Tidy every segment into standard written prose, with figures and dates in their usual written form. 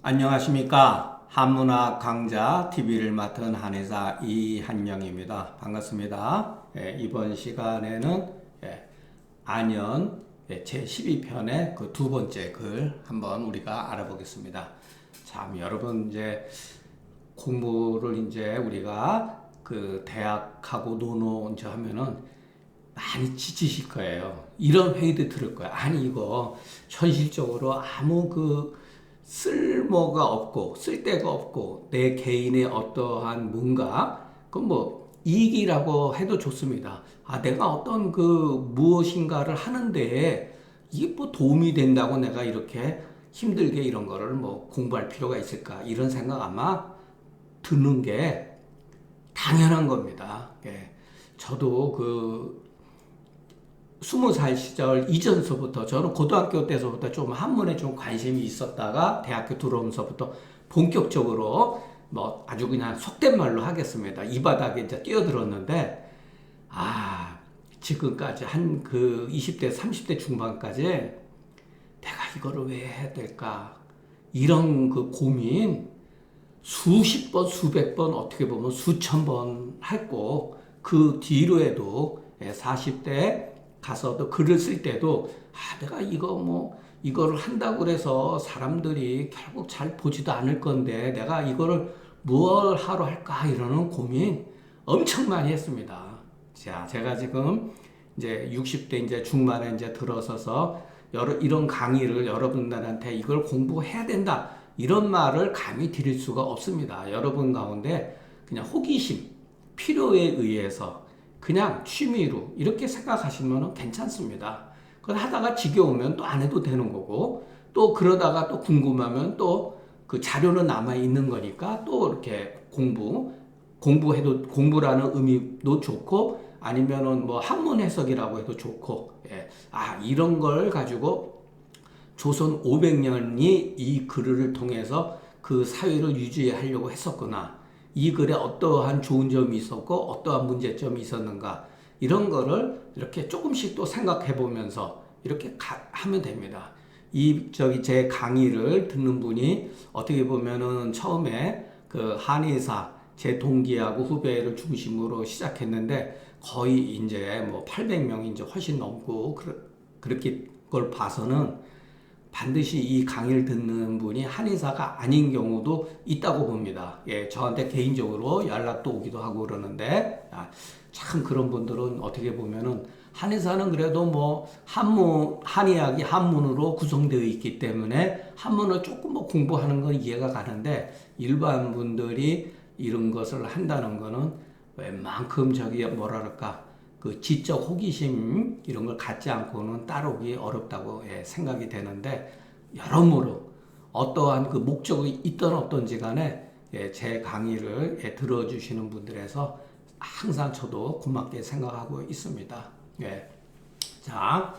안녕하십니까. 한문학 강좌 TV를 맡은 한의사 이한영입니다. 반갑습니다. 이번 시간에는 안연 제12편의 그 두 번째 글 한번 우리가 알아보겠습니다. 참 여러분 이제 공부를 이제 우리가 그 대학하고 논어 이제 하면은 많이 지치실 거예요. 이런 회의도 들을 거예요. 아니 이거 현실적으로 아무 그 쓸모가 없고 쓸데가 없고 내 개인의 어떠한 뭔가 그 뭐 이익이라고 해도 좋습니다. 아 내가 어떤 그 무엇인가를 하는데 이게 뭐 도움이 된다고 내가 이렇게 힘들게 이런 거를 뭐 공부할 필요가 있을까 이런 생각 아마 드는 게 당연한 겁니다. 예. 저도 그 20살 시절 이전서부터 저는 고등학교 때서부터 좀 한문에 좀 관심이 있었다가 대학교 들어오면서부터 본격적으로 뭐 아주 그냥 속된 말로 하겠습니다. 이 바닥에 이제 뛰어들었는데 지금까지 한 그 20대 30대 중반까지 내가 이거를 왜 해야 될까 이런 그 고민 수십 번 수백 번 어떻게 보면 수천 번 했고 그 뒤로에도 40대 가서도 글을 쓸 때도 내가 이거 뭐 이거를 한다고 그래서 사람들이 결국 잘 보지도 않을 건데 내가 이거를 뭘 하러 할까 이러는 고민 엄청 많이 했습니다. 자, 제가 지금 이제 60대 이제 중반에 이제 들어서서 이런 강의를 여러분들한테 이걸 공부해야 된다 이런 말을 감히 드릴 수가 없습니다. 여러분 가운데 그냥 호기심, 필요에 의해서 그냥 취미로 이렇게 생각하시면 괜찮습니다. 그걸 하다가 지겨우면 또 안 해도 되는 거고 또 그러다가 또 궁금하면 또 그 자료는 남아 있는 거니까 또 이렇게 공부해도 공부라는 의미도 좋고 아니면은 뭐 한문 해석이라고 해도 좋고 이런 걸 가지고 조선 500년이 이 글을 통해서 그 사회를 유지하려고 했었구나. 이 글에 어떠한 좋은 점이 있었고 어떠한 문제점이 있었는가 이런 거를 이렇게 조금씩 또 생각해 보면서 이렇게 하면 됩니다. 제 강의를 듣는 분이 어떻게 보면은 처음에 그 한의사 제 동기하고 후배를 중심으로 시작했는데 거의 이제 뭐 800명이 이제 훨씬 넘고 그렇게 걸 봐서는 반드시 이 강의를 듣는 분이 한의사가 아닌 경우도 있다고 봅니다. 저한테 개인적으로 연락도 오기도 하고 그러는데, 참 그런 분들은 어떻게 보면은 한의사는 그래도 뭐 한의학이 한문으로 구성되어 있기 때문에 한문을 조금 뭐 공부하는 건 이해가 가는데 일반 분들이 이런 것을 한다는 거는 웬만큼 뭐랄까 그 지적 호기심 이런 걸 갖지 않고는 따르기 어렵다고 생각이 되는데 여러모로 어떠한 그 목적이 있던 없던지 간에 제 강의를 들어주시는 분들에서 항상 저도 고맙게 생각하고 있습니다. 자,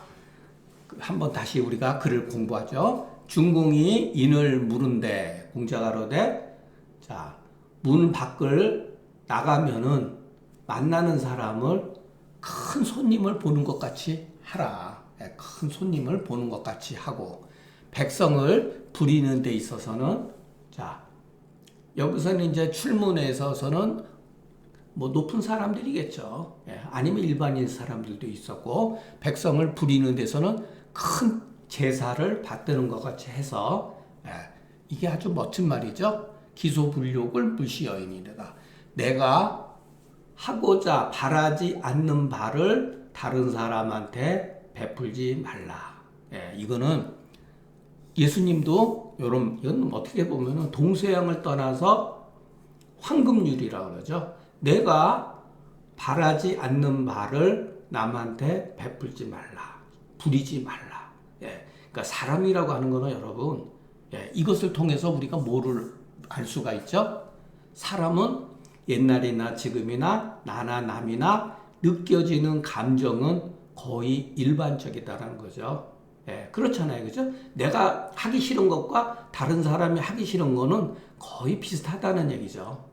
한번 다시 우리가 글을 공부하죠. 중궁이 인을 물은데 공자가로되 자, 문 밖을 나가면은 만나는 사람을 큰 손님을 보는 것 같이 하라. 큰 손님을 보는 것 같이 하고 백성을 부리는 데 있어서는 자 여기서는 이제 출문에 있어서는 뭐 높은 사람들이겠죠. 아니면 일반인 사람들도 있었고 백성을 부리는 데서는 큰 제사를 받드는 것 같이 해서 이게 아주 멋진 말이죠. 기소불욕을 물시여인이다. 내가 하고자 바라지 않는 바를 다른 사람한테 베풀지 말라. 이거는 예수님도 이건 어떻게 보면은 동서양을 떠나서 황금률이라고 그러죠. 내가 바라지 않는 바를 남한테 베풀지 말라. 부리지 말라. 그러니까 사람이라고 하는 거는 여러분, 이것을 통해서 우리가 뭐를 알 수가 있죠? 사람은 옛날이나 지금이나 나나 남이나 느껴지는 감정은 거의 일반적이다라는 거죠. 그렇잖아요. 그죠? 내가 하기 싫은 것과 다른 사람이 하기 싫은 거는 거의 비슷하다는 얘기죠.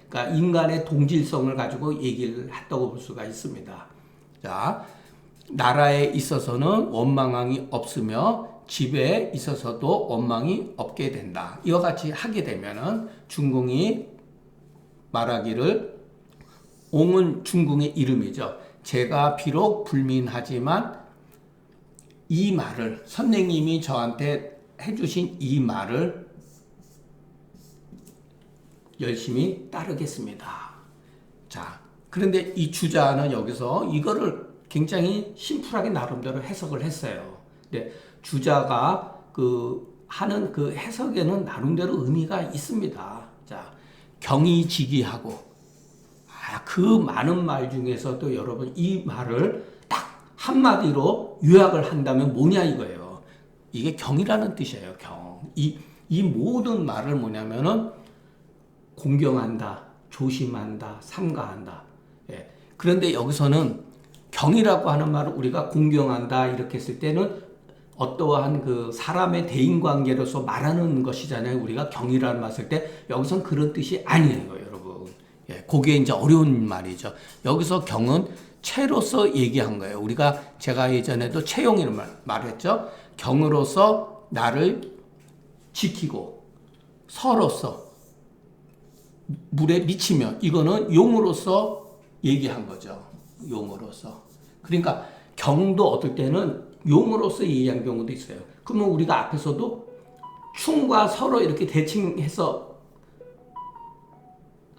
그러니까 인간의 동질성을 가지고 얘기를 했다고 볼 수가 있습니다. 자, 나라에 있어서는 원망함이 없으며 집에 있어서도 원망이 없게 된다. 이와 같이 하게 되면은 중궁이 말하기를, 옹은 중궁의 이름이죠. 제가 비록 불민하지만 이 말을, 선생님이 저한테 해주신 이 말을 열심히 따르겠습니다. 자, 그런데 이 주자는 여기서 이거를 굉장히 심플하게 나름대로 해석을 했어요. 근데 주자가 하는 그 해석에는 나름대로 의미가 있습니다. 자, 경이지기하고, 그 많은 말 중에서도 여러분 이 말을 딱 한마디로 요약을 한다면 뭐냐 이거예요. 이게 경이라는 뜻이에요. 경. 이 모든 말을 뭐냐면은 공경한다, 조심한다, 삼가한다. 예. 그런데 여기서는 경이라고 하는 말을 우리가 공경한다 이렇게 했을 때는 어떠한 그 사람의 대인관계로서 말하는 것이잖아요. 우리가 경이라는 말을 쓸 때 여기선 그런 뜻이 아니에요, 여러분. 예, 그게 이제 어려운 말이죠. 여기서 경은 체로서 얘기한 거예요. 제가 예전에도 채용이라는 말했죠. 경으로서 나를 지키고 서로서 물에 미치며, 이거는 용으로서 얘기한 거죠. 용으로서. 그러니까 경도 어떨 때는 용으로서 얘기한 경우도 있어요. 그러면 우리가 앞에서도 충과 서로 이렇게 대칭해서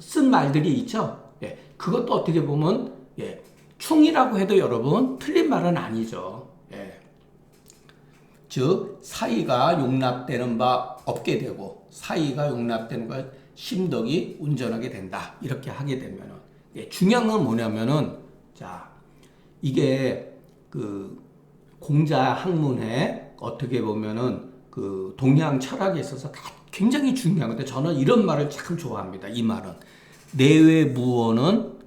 쓴 말들이 있죠. 예, 그것도 어떻게 보면 충이라고 해도 여러분 틀린 말은 아니죠. 예. 즉 사이가 용납되는 바 없게 되고 사이가 용납되는 바 심덕이 온전하게 된다. 이렇게 하게 되면은 중요한 건 뭐냐면은, 자, 이게 그 공자 학문에 어떻게 보면은 그 동양 철학에 있어서 굉장히 중요한 건데, 저는 이런 말을 참 좋아합니다. 이 말은 내외무원은,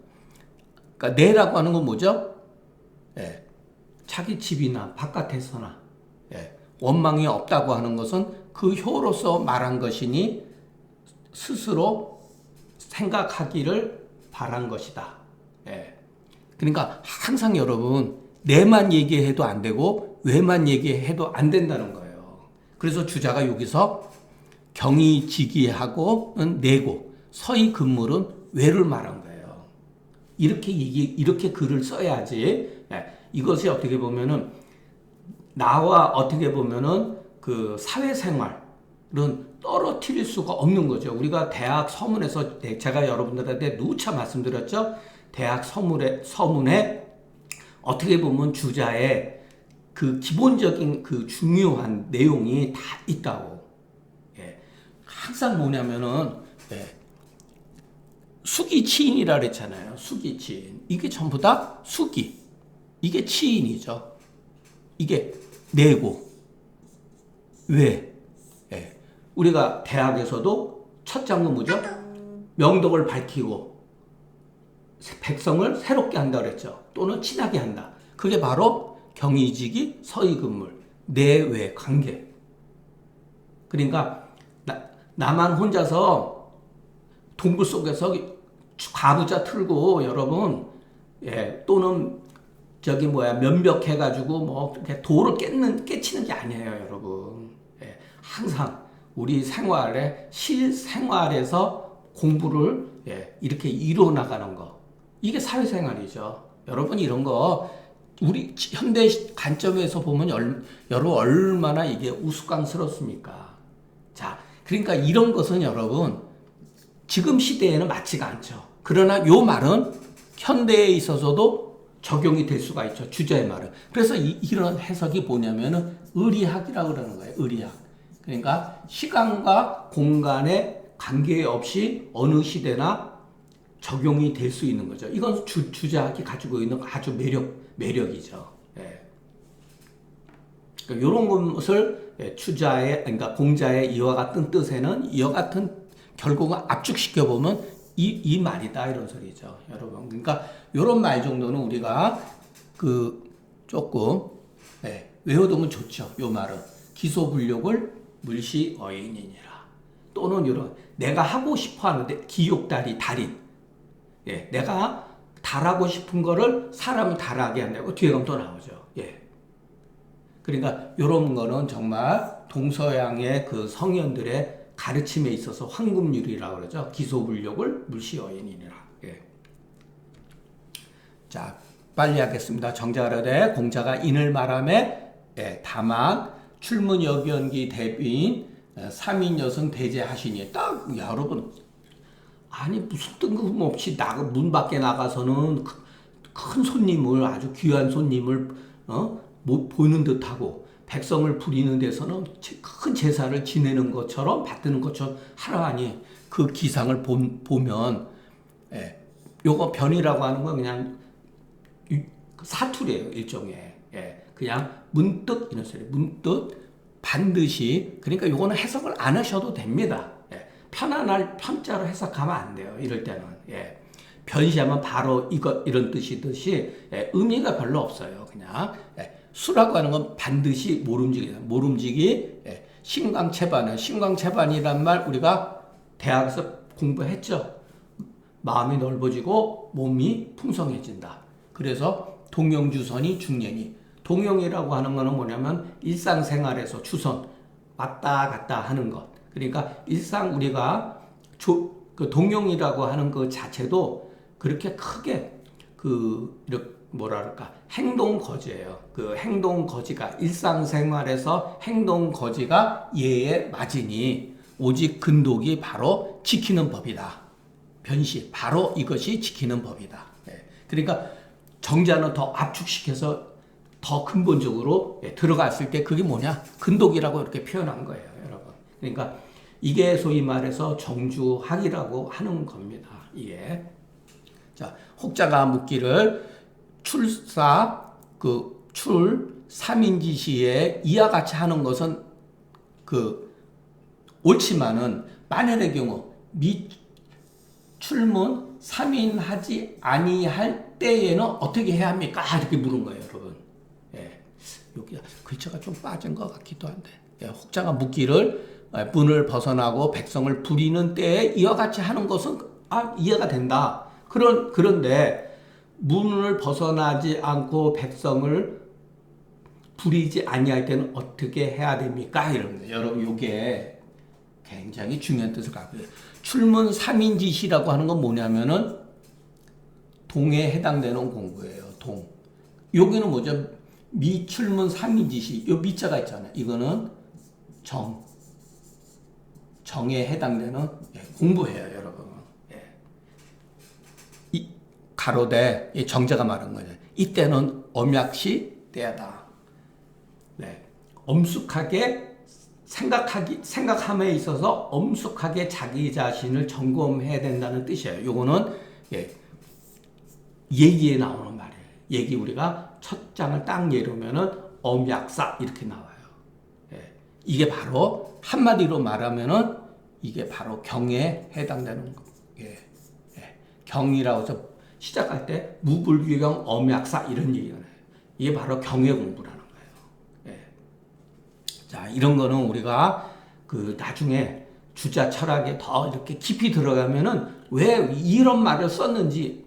그러니까 내라고 하는 건 뭐죠? 예, 자기 집이나 바깥에서나 원망이 없다고 하는 것은 그 효로서 말한 것이니 스스로 생각하기를 바란 것이다. 예. 그러니까 항상 여러분 내만 얘기해도 안 되고 외만 얘기해도 안 된다는 거예요. 그래서 주자가 여기서 경이지기하고는 내고 서희 금물은 외를 말한 거예요. 이렇게 글을 써야지. 예. 이것이 어떻게 보면은 나와 어떻게 보면은 그 사회생활은 떨어뜨릴 수가 없는 거죠. 우리가 대학 서문에서 제가 여러분들한테 누차 말씀드렸죠. 대학 서문에 어떻게 보면 주자의 그 기본적인 그 중요한 내용이 다 있다고. 예. 항상 뭐냐면은 수기치인이라 그랬잖아요. 수기치인. 이게 전부 다 수기. 이게 치인이죠. 이게 내고 외. 우리가 대학에서도 첫 장은 뭐죠? 명덕을 밝히고 백성을 새롭게 한다 그랬죠. 또는 친하게 한다. 그게 바로 경이지기, 서희금물, 내외 관계. 그러니까 나만 혼자서 동굴 속에서 과부자 틀고 여러분, 또는 면벽해가지고 뭐 돌을 깨치는 게 아니에요, 여러분. 항상 우리 실생활에서 공부를 이렇게 이루어 나가는 거, 이게 사회생활이죠. 여러분 이런 거 우리 현대 관점에서 보면 여러분 얼마나 이게 우스꽝스럽습니까? 자, 그러니까 이런 것은 여러분 지금 시대에는 맞지가 않죠. 그러나 요 말은 현대에 있어서도 적용이 될 수가 있죠. 주자의 말은. 그래서 이런 해석이 뭐냐면은 의리학이라고 그러는 거예요. 의리학. 그러니까 시간과 공간에 관계없이 어느 시대나 적용이 될 수 있는 거죠. 이건 주자학이 가지고 있는 아주 매력이죠. 그러니까 이런 것을 그러니까 공자의 이와 같은 뜻에는 이와 같은 결국은 압축시켜 보면 이 말이다 이런 소리죠, 여러분. 그러니까 이런 말 정도는 우리가 조금 외워두면 좋죠. 이 말은 기소불욕을 물시어인이니라. 또는 이런 내가 하고 싶어 하는데 기욕달이 달인. 내가 달하고 싶은 거를 사람을 달하게 한다고 뒤에 가면 또 나오죠. 그러니까 이런 거는 정말 동서양의 그 성현들의 가르침에 있어서 황금률이라고 그러죠. 기소불력을 물시여인이니라. 예. 자, 빨리 하겠습니다. 정자르되 공자가 인을 말하매 예, 다만 출문여변기 대비인 삼인 여성 대제하시니 딱 여러분 아니 무슨 뜬금없이 문 밖에 나가서는 큰 손님을 아주 귀한 손님을 보이는 듯하고 백성을 부리는 데서는 큰 제사를 지내는 것처럼 받드는 것처럼 하라하니 그 기상을 보면 예, 요거 변이라고 하는 건 그냥 사투리예요. 일종의 예, 그냥 문득 이런 소리 문득 반드시 그러니까 요거는 해석을 안 하셔도 됩니다. 예, 편안할 편자로 해석하면 안 돼요. 이럴 때는 예, 변시하면 바로 이런 뜻이듯이 예, 의미가 별로 없어요. 그냥 예, 수라고 하는 건 반드시 모름지기다. 모름지기 예, 신광채반은 신광채반이란 말 우리가 대학에서 공부했죠. 마음이 넓어지고 몸이 풍성해진다. 그래서 동영주선이 중년이 동영이라고 하는 거는 뭐냐면 일상생활에서 주선 왔다 갔다 하는 것. 그러니까 일상 우리가 그 동영이라고 하는 그 자체도 그렇게 크게 뭐랄까 행동 거지예요. 그 행동 거지가 일상생활에서 행동 거지가 예에 맞으니 오직 근독이 바로 지키는 법이다. 변시 바로 이것이 지키는 법이다. 예. 그러니까 정자는 더 압축시켜서 더 근본적으로 들어갔을 때 그게 뭐냐? 근독이라고 이렇게 표현한 거예요, 여러분. 그러니까 이게 소위 말해서 정주학이라고 하는 겁니다. 이게 자 혹자가 묻기를 삼인지시에 이와 같이 하는 것은 옳지만은 만일의 경우 출문 삼인하지 아니할 때에는 어떻게 해야 합니까? 이렇게 물은 거예요, 여러분. 예, 여기 글자가 좀 빠진 것 같기도 한데 예, 혹자가 묻기를 문을 벗어나고 백성을 부리는 때에 이와 같이 하는 것은 이해가 된다. 그런데 문을 벗어나지 않고 백성을 부리지 아니할 때는 어떻게 해야 됩니까? 이런 거예요. 여러분 이게 굉장히 중요한 뜻을 갖고 있어요. 출문 삼인지시라고 하는 건 뭐냐면은 동에 해당되는 공부예요. 동. 여기는 뭐죠? 미출문 삼인지시. 요 미자가 있잖아요. 이거는 정에 해당되는 공부예요, 여러분. 이 가로대 정자가 말한 거죠. 이때는 엄약시 때야다. 네. 엄숙하게 생각함에 있어서 엄숙하게 자기 자신을 점검해야 된다는 뜻이에요. 요거는 얘기에 나오는 말이에요. 얘기 우리가 첫 장을 딱 예르면은 엄약사 이렇게 나와요. 이게 바로 한마디로 말하면은 이게 바로 경에 해당되는 거. 경이라고 해서 시작할 때 무불규경 엄약사 이런 얘기가 나요. 이게 바로 경의 공부라는 거예요. 자, 이런 거는 우리가 나중에 주자 철학에 더 이렇게 깊이 들어가면은 왜 이런 말을 썼는지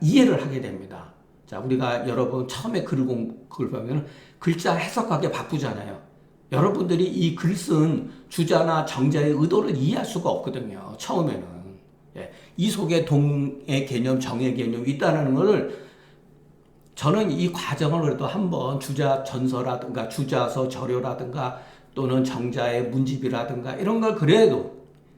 이해를 하게 됩니다. 자, 우리가 여러분 처음에 글을 보면 글자 해석하기 바쁘잖아요. 여러분들이 이 글 쓴 주자나 정자의 의도를 이해할 수가 없거든요. 처음에는. 이 속에 동의 개념, 정의 개념이 있다는 것을 저는 이 과정을 그래도 한번 주자 전서라든가 주자서 저료라든가 또는 정자의 문집이라든가 이런 걸 그래도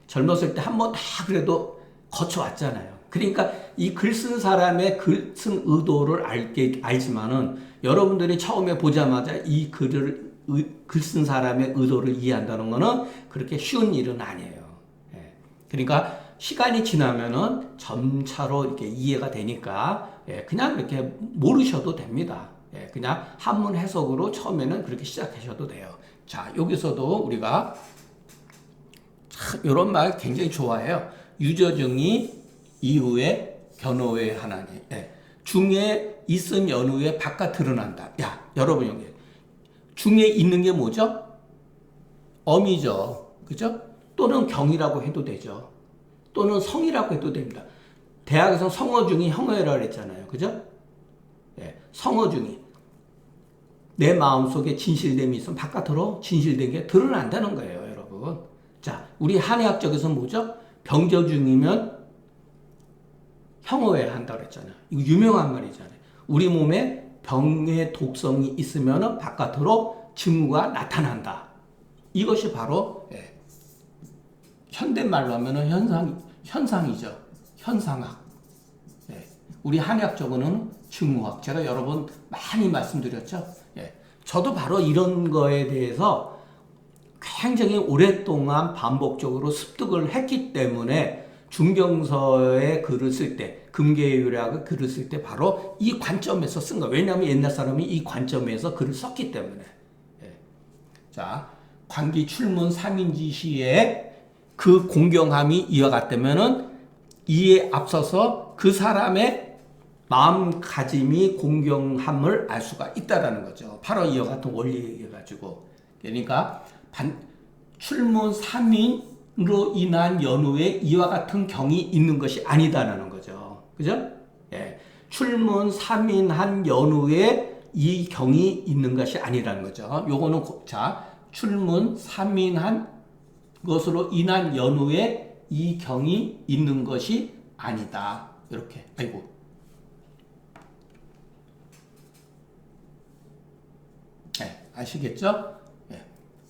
젊었을 때 한번 다 그래도 거쳐왔잖아요. 그러니까 이 글 쓴 사람의 글 쓴 의도를 알지만은 여러분들이 처음에 보자마자 이 글을 글 쓴 사람의 의도를 이해한다는 것은 그렇게 쉬운 일은 아니에요. 그러니까 시간이 지나면은 점차로 이렇게 이해가 되니까 그냥 이렇게 모르셔도 됩니다. 그냥 한문 해석으로 처음에는 그렇게 시작하셔도 돼요. 자, 여기서도 우리가 이런 말 굉장히 좋아해요. 유저증이 이후에 견호의 하나니. 중에 있은 연후에 바깥 드러난다. 야, 여러분 여기 중에 있는 게 뭐죠? 엄이죠. 그죠? 또는 경이라고 해도 되죠. 또는 성이라고 해도 됩니다. 대학에서 성어중이 형어라고 했잖아요. 그죠? 성어중이. 내 마음속에 진실됨이 있으면 바깥으로 진실된 게 드러난다는 거예요, 여러분. 자, 우리 한의학적에서 뭐죠? 병조 중이면 형어해야 한다고 그랬잖아요. 이거 유명한 말이잖아요. 우리 몸에 병의 독성이 있으면 바깥으로 징후가 나타난다. 이것이 바로 현대말로 하면 현상이죠. 현상학. 우리 한의학적으로는 징후학. 제가 여러 번 많이 말씀드렸죠. 저도 바로 이런 거에 대해서 굉장히 오랫동안 반복적으로 습득을 했기 때문에 중경서의 글을 쓸 때, 금계유략의 글을 쓸 때 바로 이 관점에서 쓴 거예요. 왜냐하면 옛날 사람이 이 관점에서 글을 썼기 때문에. 자, 관기 출문 삼인지시에 그 공경함이 이와 같다면은 이에 앞서서 그 사람의 마음가짐이 공경함을 알 수가 있다라는 거죠. 바로 이와 같은 원리에 가지고. 그러니까 출문 삼인으로 인한 연후에 이와 같은 경이 있는 것이 아니다라는 거죠. 그죠? 출문 삼인한 연후에 이 경이 있는 것이 아니라는 거죠. 요거는 자, 출문 삼인한 것으로 인한 연후에 이 경이 있는 것이 아니다. 이렇게. 아이고. 아시겠죠?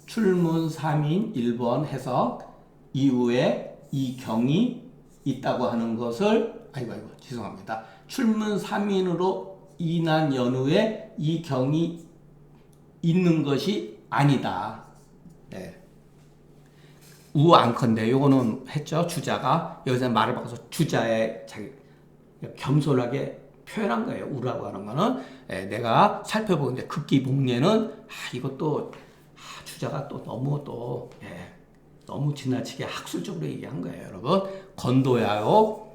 출문 삼인 1번 해석 이후에 이 경이 있다고 하는 것을 아이고 죄송합니다. 출문 삼인으로 인한 연후에 이 경이 있는 것이 아니다. 우안컨대 요거는 했죠. 주자가 여기서 말을 바꿔서 주자의 자기 겸손하게 표현한 거예요. 우라고 하는 거는 내가 살펴보는데 극기복례는 이것도 주자가 또 너무 지나치게 학술적으로 얘기한 거예요, 여러분. 건도야요.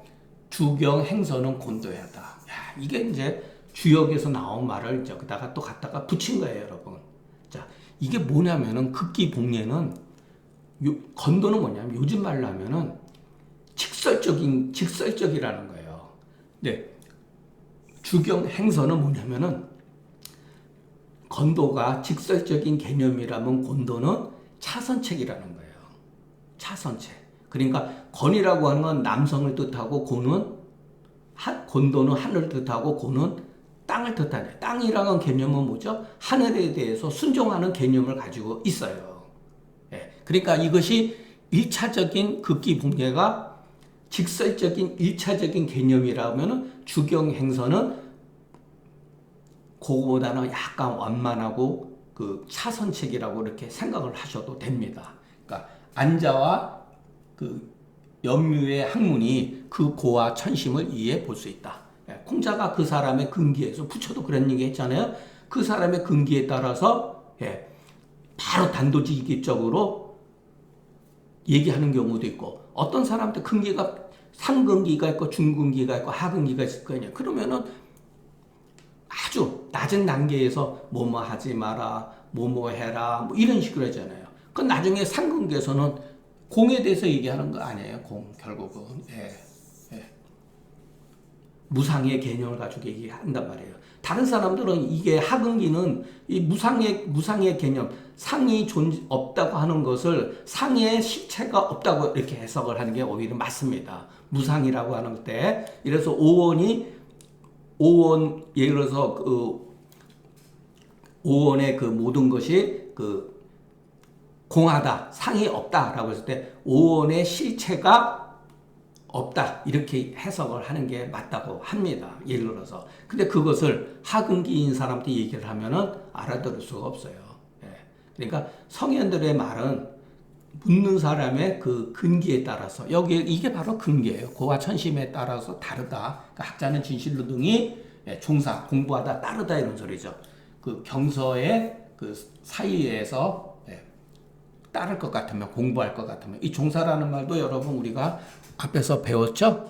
주경 행서는 곤도야다. 이게 이제 주역에서 나온 말을 이제 그다가 또 갖다가 붙인 거예요, 여러분. 자, 이게 뭐냐면은 극기복례는 건도는 뭐냐면 요즘 말로 하면은 직설적이라는 거예요. 네. 주경 행서는 뭐냐면은 건도가 직설적인 개념이라면 곤도는 차선책이라는 거예요. 차선책. 그러니까 건이라고 하는 건 남성을 뜻하고 곤도는 하늘을 뜻하고 고는 땅을 뜻하네. 땅이라는 개념은 뭐죠? 하늘에 대해서 순종하는 개념을 가지고 있어요. 그러니까 이것이 1차적인 극기복례가 직설적인 1차적인 개념이라면 주경행서는 그거보다는 약간 완만하고 그 차선책이라고 이렇게 생각을 하셔도 됩니다. 그러니까 안자와 그 염류의 학문이 그 고와 천심을 이해해 볼 수 있다. 콩자가 그 사람의 근기에서 부처도 그런 얘기 했잖아요. 그 사람의 근기에 따라서 바로 단도직입적으로 얘기하는 경우도 있고 어떤 사람한테 근기가 상근기가 있고 중근기가 있고 하근기가 있을 거냐. 그러면은 아주 낮은 단계에서 뭐뭐 하지 마라, 뭐뭐 해라, 뭐 이런 식으로 하잖아요. 그 나중에 상근기에서는 공에 대해서 얘기하는 거 아니에요. 공 결국은 무상의 개념을 가지고 얘기한단 말이에요. 다른 사람들은 이게 하근기는 이 무상의 개념, 상이 없다고 하는 것을 상의 실체가 없다고 이렇게 해석을 하는 게 오히려 맞습니다. 무상이라고 하는 때, 이래서 오원, 예를 들어서 그 오원의 그 모든 것이 그 공하다, 상이 없다라고 했을 때 오원의 실체가 없다 이렇게 해석을 하는 게 맞다고 합니다. 예를 들어서. 근데 그것을 하근기인 사람한테 얘기를 하면은 알아들을 수가 없어요. 그러니까 성현들의 말은 묻는 사람의 그 근기에 따라서 이게 바로 근기예요. 고와 천심에 따라서 다르다. 그러니까 학자는 진실로 등이 종사 공부하다 따르다 이런 소리죠. 그 경서의 그 사이에서 따를 것 같으면 공부할 것 같으면 이 종사라는 말도 여러분 우리가 앞에서 배웠죠?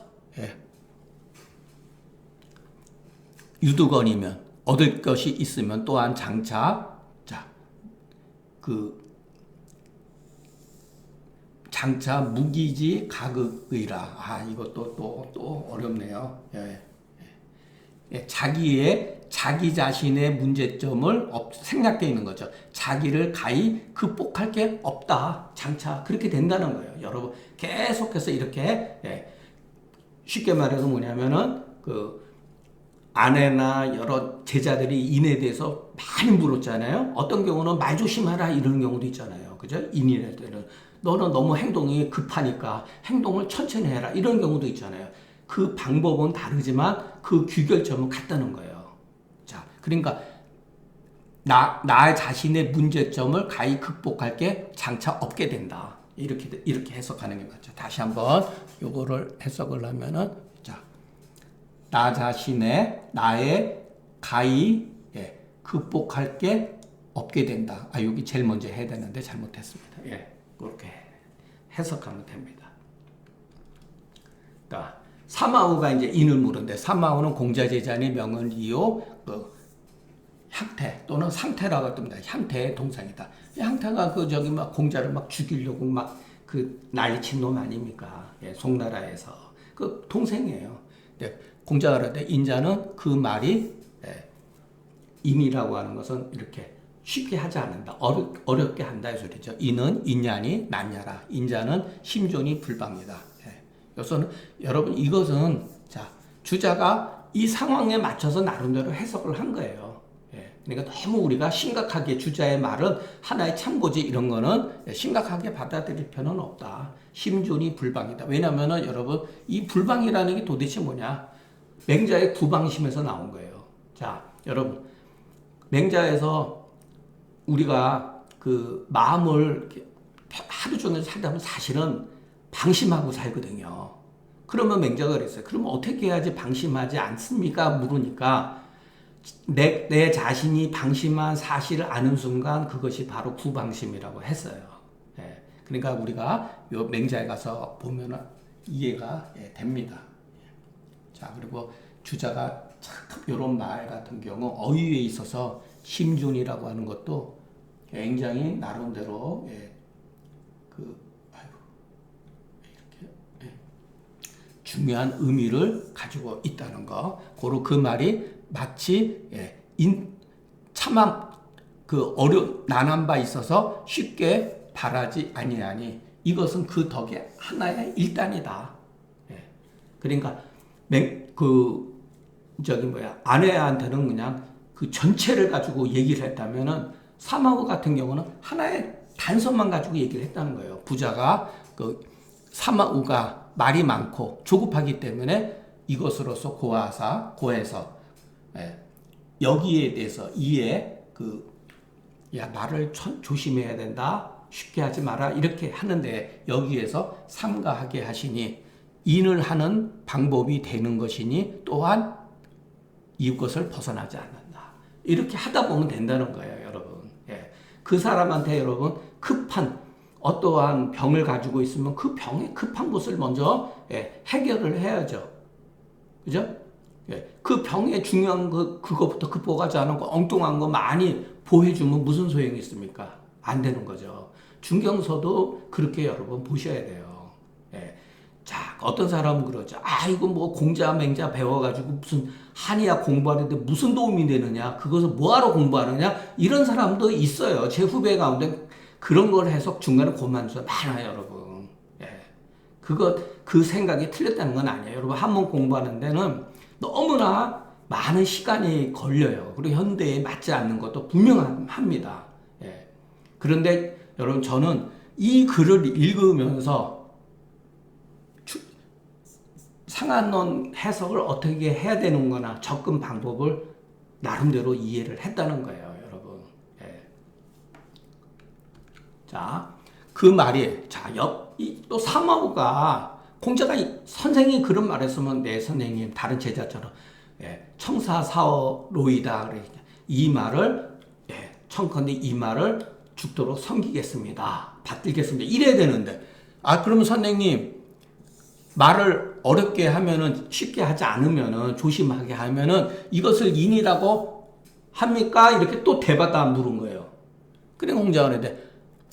유두건이면 얻을 것이 있으면 또한 장차 장차 무기지 가극의라. 이것도 또 어렵네요. 자기의 자기 자신의 문제점을 생략되어 있는 거죠. 자기를 가히 극복할 게 없다. 장차 그렇게 된다는 거예요. 여러분 계속해서 이렇게 쉽게 말해서 뭐냐면은 그 아내나 여러 제자들이 인에 대해서 많이 물었잖아요. 어떤 경우는 말 조심하라 이런 경우도 있잖아요. 그죠? 인에 대해서 너는 너무 행동이 급하니까 행동을 천천히 해라 이런 경우도 있잖아요. 그 방법은 다르지만 그 귀결점은 같다는 거예요. 자, 그러니까 나 자신의 문제점을 가히 극복할 게 장차 없게 된다. 이렇게 해석하는 게 맞죠. 다시 한번 요거를 해석을 하면은 자, 나 자신의 나의 가히 극복할 게 없게 된다. 아, 여기 제일 먼저 해야 되는데 잘못했습니다. 그렇게 해석하면 됩니다. 그러니까 사마우가 이제 인을 물은데 사마우는 공자제자니 명은 이요 향태 또는 상태라고 합니다. 향태의 동상이다. 향태가 막 공자를 막 죽이려고 막 그 난리친 놈 아닙니까? 송나라에서 그 동생이에요. 공자가 그러는데 인자는 그 말이 인이라고 하는 것은 이렇게 쉽게 하지 않는다. 어렵게 한다 이 소리죠. 인은 인야니 난야라. 인자는 심존이 불방이다. 그래서 여러분 이것은 자 주자가 이 상황에 맞춰서 나름대로 해석을 한 거예요. 그러니까 너무 우리가 심각하게 주자의 말은 하나의 참고지 이런 거는 심각하게 받아들일 필요는 없다. 심존이 불방이다. 왜냐하면은 여러분 이 불방이라는 게 도대체 뭐냐? 맹자의 구방심에서 나온 거예요. 자 여러분 맹자에서 우리가 그 마음을 하루 종일 살다 보면 사실은 방심하고 살거든요. 그러면 맹자가 그랬어요. 그러면 어떻게 해야지 방심하지 않습니까? 물으니까 내 자신이 방심한 사실을 아는 순간 그것이 바로 구방심이라고 했어요. 그러니까 우리가 요 맹자에 가서 보면 이해가 됩니다. 자 그리고 주자가 참 이런 말 같은 경우 어휘에 있어서 심존이라고 하는 것도 굉장히 나름대로 중요한 의미를 가지고 있다는 거. 고로 그 말이 마치 차마 난한 바 있어서 쉽게 바라지 아니하니 이것은 그 덕의 하나의 일단이다. 그러니까 아내한테는 그냥 그 전체를 가지고 얘기를 했다면은 사마우 같은 경우는 하나의 단서만 가지고 얘기를 했다는 거예요. 부자가 사마우가 말이 많고 조급하기 때문에 이것으로서 고해서 여기에 대해서 말을 조심해야 된다. 쉽게 하지 마라. 이렇게 하는데 여기에서 삼가하게 하시니 인을 하는 방법이 되는 것이니 또한 이것을 벗어나지 않는다. 이렇게 하다 보면 된다는 거예요, 여러분. 그 사람한테 여러분 급한 어떠한 병을 가지고 있으면 그 병의 급한 것을 먼저 해결을 해야죠. 그죠? 그 병의 중요한 그거부터 극복하지 않은 거 엉뚱한 거 많이 보해주면 무슨 소용이 있습니까? 안 되는 거죠. 중경서도 그렇게 여러분 보셔야 돼요. 자, 어떤 사람은 그러죠. 이거 뭐 공자, 맹자 배워가지고 무슨 한의학 공부하는데 무슨 도움이 되느냐? 그것을 뭐하러 공부하느냐? 이런 사람도 있어요. 제 후배 가운데 그런 걸 해서 중간에 고만두서 많아요, 여러분. 그 생각이 틀렸다는 건 아니에요. 여러분, 한문 공부하는 데는 너무나 많은 시간이 걸려요. 그리고 현대에 맞지 않는 것도 분명합니다. 그런데 여러분, 저는 이 글을 읽으면서 상한론 해석을 어떻게 해야 되는 거나 접근 방법을 나름대로 이해를 했다는 거예요, 여러분. 자, 그 말이, 또 사마우가, 공자가 선생이 그런 말 했으면 내 선생님, 다른 제자처럼, 청사사어로이다. 이 말을, 청컨대 이 말을 죽도록 섬기겠습니다. 받들겠습니다. 이래야 되는데, 그러면 선생님, 말을 어렵게 하면은, 쉽게 하지 않으면은, 조심하게 하면은, 이것을 인이라고 합니까? 이렇게 또 대받아 물은 거예요. 그래, 공자가 그랬는데,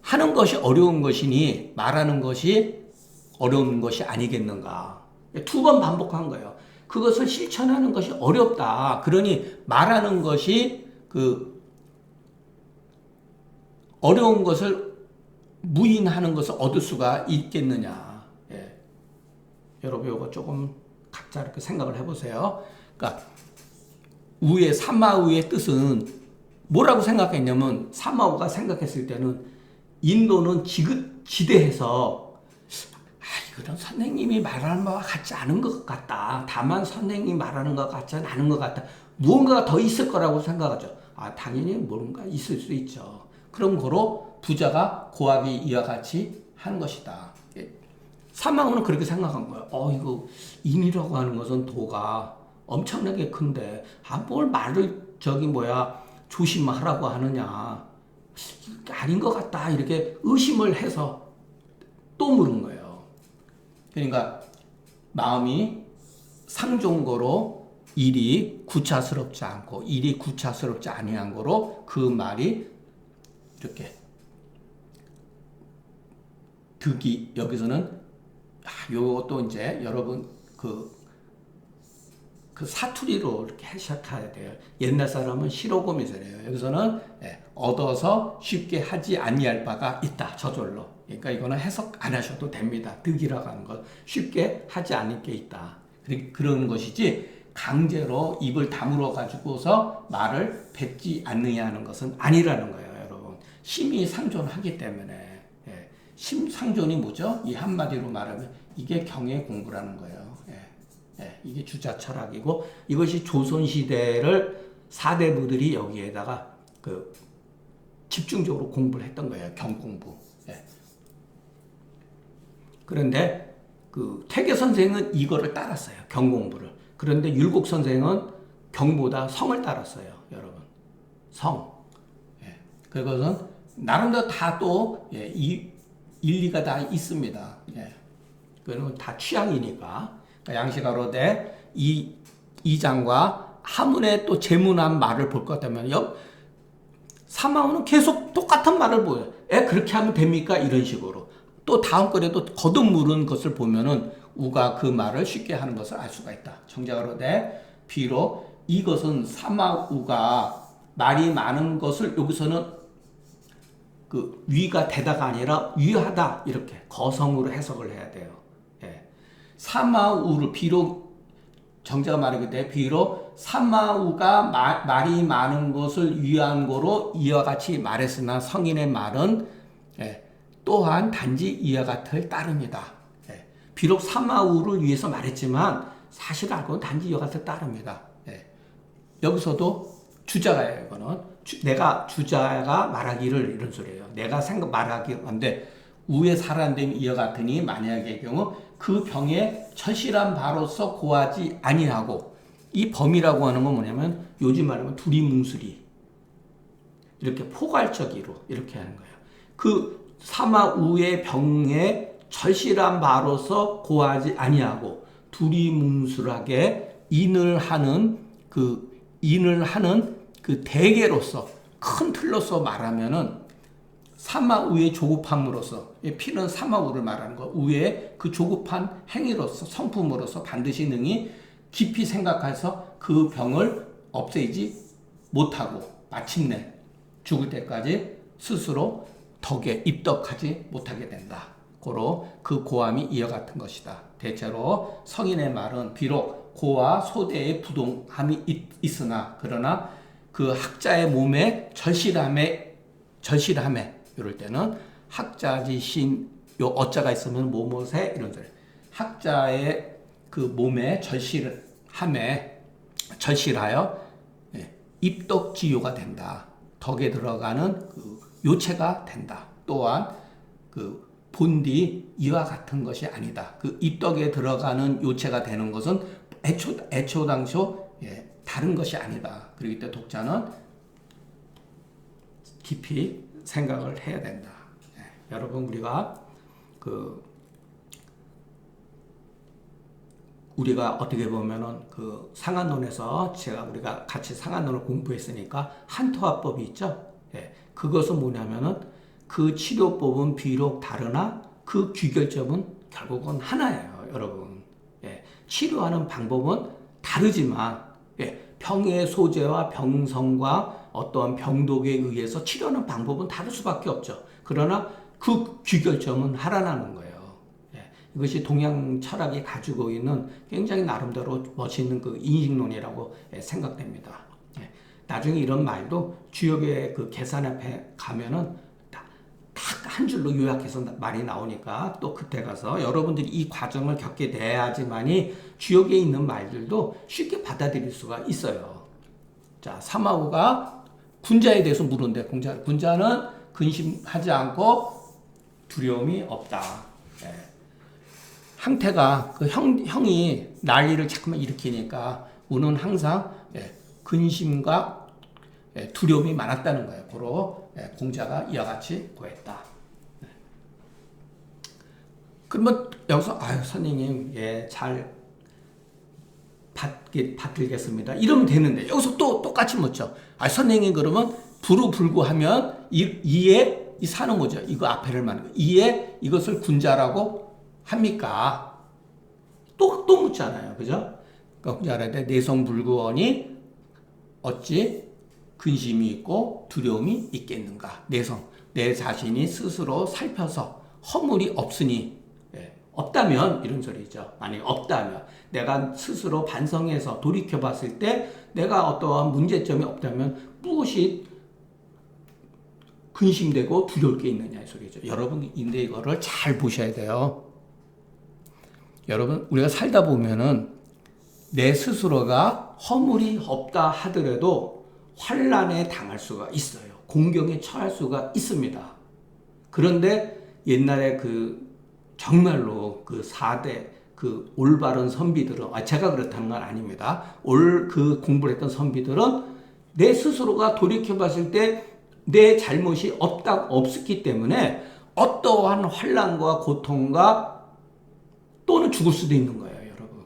하는 것이 어려운 것이니, 말하는 것이 어려운 것이 아니겠는가. 두 번 반복한 거예요. 그것을 실천하는 것이 어렵다. 그러니 말하는 것이 그 어려운 것을 무인하는 것을 얻을 수가 있겠느냐. 예. 여러분 이거 조금 각자 이렇게 생각을 해보세요. 그러니까 사마우의 뜻은 뭐라고 생각했냐면 사마우가 생각했을 때는 인도는 지대해서 이거는 선생님이 말하는 바와 같지 않은 것 같다. 다만 선생님이 말하는 것 같지 않은 것 같다. 무언가가 더 있을 거라고 생각하죠. 당연히 뭔가 있을 수 있죠. 그런 거로 부자가 고하기 이와 같이 하는 것이다. 사마우는 그렇게 생각한 거예요. 이거 인이라고 하는 것은 도가 엄청나게 큰데 뭘 말을 조심하라고 하느냐. 아닌 것 같다. 이렇게 의심을 해서 또 물은 거예요. 그러니까 마음이 상종거로 일이 구차스럽지 않고 일이 구차스럽지 아니한 거로 그 말이 이렇게 득이 여기서는 요것도 이제 여러분 그 사투리로 이렇게 해석해야 돼요. 옛날 사람은 시로고미세래요. 여기서는 얻어서 쉽게 하지 아니할 바가 있다. 저절로. 그러니까 이거는 해석 안 하셔도 됩니다. 득이라고 하는 것 쉽게 하지 않을 게 있다. 그런 것이지 강제로 입을 다물어 가지고서 말을 뱉지 않느냐 하는 것은 아니라는 거예요, 여러분. 심히 상존하기 때문에. 심상존이 뭐죠? 이 한마디로 말하면 이게 경의 공부라는 거예요. 이게 주자 철학이고 이것이 조선시대를 사대부들이 여기에다가 집중적으로 공부를 했던 거예요. 경공부. 그런데 태계 선생은 이거를 따랐어요. 경공부를. 그런데 율곡 선생은 경보다 성을 따랐어요. 여러분. 성. 그것은 나름대로 다 또 일리가 다 있습니다. 그건 다 취향이니까. 양시가로되 이 장과 하문의 또 제문한 말을 볼 것 같다면 사마우는 계속 똑같은 말을 보여요. 그렇게 하면 됩니까? 이런 식으로. 또 다음 글에도 거듭 물은 것을 보면은 우가 그 말을 쉽게 하는 것을 알 수가 있다. 정자가로되 비록 이것은 사마우가 말이 많은 것을 여기서는 위가 되다가 아니라 위하다 이렇게 거성으로 해석을 해야 돼요. 사마우를 비록 정자가 말하기때 비록 사마우가 말이 많은 것을 위한 거로 이와 같이 말했으나 성인의 말은 또한 단지 이와 같을 따릅니다. 비록 사마우를 위해서 말했지만 사실 알고는 단지 이와 같을 따릅니다. 여기서도 주자가예요. 이거는 내가 주자가 말하기를 이런 소리예요. 내가 말하기를 한데 우의 사람됨이 이와 같으니 만약의 경우 그 병에 처실한 바로서 고하지 아니하고 이 범이라고 하는 건 뭐냐면 요즘 말하면 두리뭉술이 이렇게 포괄적으로 이렇게 하는 거예요. 그 사마우의 병에 절실한 바로서 고하지 아니하고 두리뭉술하게 인을 하는 그 대개로서 큰 틀로서 말하면은 사마우의 조급함으로써 피는 사마우를 말하는 거 우의 그 조급한 행위로서 성품으로서 반드시 능히 깊이 생각해서 그 병을 없애지 못하고 마침내 죽을 때까지 스스로 덕에 입덕하지 못하게 된다. 고로 그 고함이 이와 같은 것이다. 대체로 성인의 말은 비록 고와 소대의 부동함이 있으나 그러나 그 학자의 몸에 절실함에 이럴 때는 학자지신 요 어자가 있으면 뭐뭐세 이런 소리. 학자의 그 몸에 절실하여 입덕지요가 된다. 덕에 들어가는 그 요체가 된다. 또한 그 본디 이와 같은 것이 아니다. 그 입덕에 들어가는 요체가 되는 것은 애초당초 다른 것이 아니다. 그렇기 때문에 독자는 깊이 생각을 해야 된다. 여러분 우리가 어떻게 보면은 상한론에서 우리가 같이 상한론을 공부했으니까 한토화법이 있죠. 그것은 뭐냐면은 그 치료법은 비록 다르나 그 귀결점은 결국은 하나예요, 여러분. 치료하는 방법은 다르지만 병의 소재와 병성과 어떠한 병독에 의해서 치료하는 방법은 다를 수밖에 없죠. 그러나 그 귀결점은 하나라는 거예요. 이것이 동양 철학이 가지고 있는 굉장히 나름대로 멋있는 그 인식론이라고 생각됩니다. 나중에 이런 말도 주역의 그 계산 앞에 가면은 딱 한 줄로 요약해서 말이 나오니까 또 그때 가서 여러분들이 이 과정을 겪게 돼야지만이 주역에 있는 말들도 쉽게 받아들일 수가 있어요. 자, 사마우가 군자에 대해서 물은데 군자는 근심하지 않고 두려움이 없다. 항태가 그 형이 난리를 자꾸만 일으키니까 우는 항상 근심과 두려움이 많았다는 거예요. 고로 공자가 이와 같이 고했다. 그러면 여기서 선생님 잘 받들겠습니다. 이러면 되는데 여기서 또 똑같이 묻죠. 선생님 그러면 불우불구하면 이에 이 사는 거죠. 이거 앞에를 말하는 이에 이것을 군자라고 합니까? 또 묻잖아요. 그죠? 그러니까 군자라되 내성불구원이 어찌 근심이 있고 두려움이 있겠는가? 내 자신이 스스로 살펴서 허물이 없으니 없다면 이런 소리죠. 만약 없다면 내가 스스로 반성해서 돌이켜 봤을 때 내가 어떠한 문제점이 없다면 무엇이 근심되고 두려울 게 있느냐 이 소리죠. 여러분 근데 이거를 잘 보셔야 돼요. 여러분 우리가 살다 보면은 내 스스로가 허물이 없다 하더라도 환난에 당할 수가 있어요. 공경에 처할 수가 있습니다. 그런데 옛날에 정말로 4대 올바른 선비들은 제가 그렇다는 건 아닙니다. 공부를 했던 선비들은 내 스스로가 돌이켜 봤을 때 내 잘못이 없었기 때문에 어떠한 환난과 고통과 또는 죽을 수도 있는 거예요, 여러분.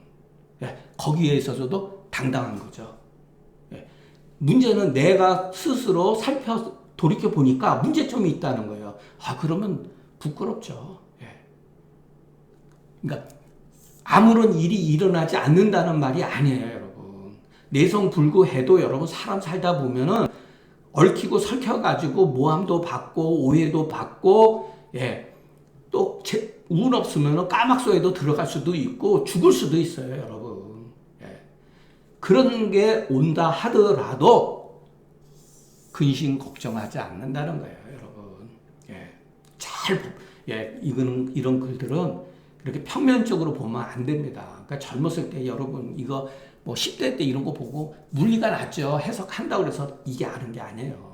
거기에 있어서도 당당한 거죠. 문제는 내가 스스로 돌이켜 보니까 문제점이 있다는 거예요. 그러면 부끄럽죠. 그러니까 아무런 일이 일어나지 않는다는 말이 아니에요, 여러분. 내성불구해도 여러분 사람 살다 보면은 얽히고 설켜가지고 모함도 받고 오해도 받고 또 운 없으면 까막소에도 들어갈 수도 있고 죽을 수도 있어요, 여러분. 그런 게 온다 하더라도 근심 걱정하지 않는다는 거예요, 여러분. 이런 글들은 이렇게 평면적으로 보면 안 됩니다. 그러니까 젊었을 때 여러분 이거 10대 때 이런 거 보고 물리가 났죠. 해석한다고 해서 이게 아는 게 아니에요.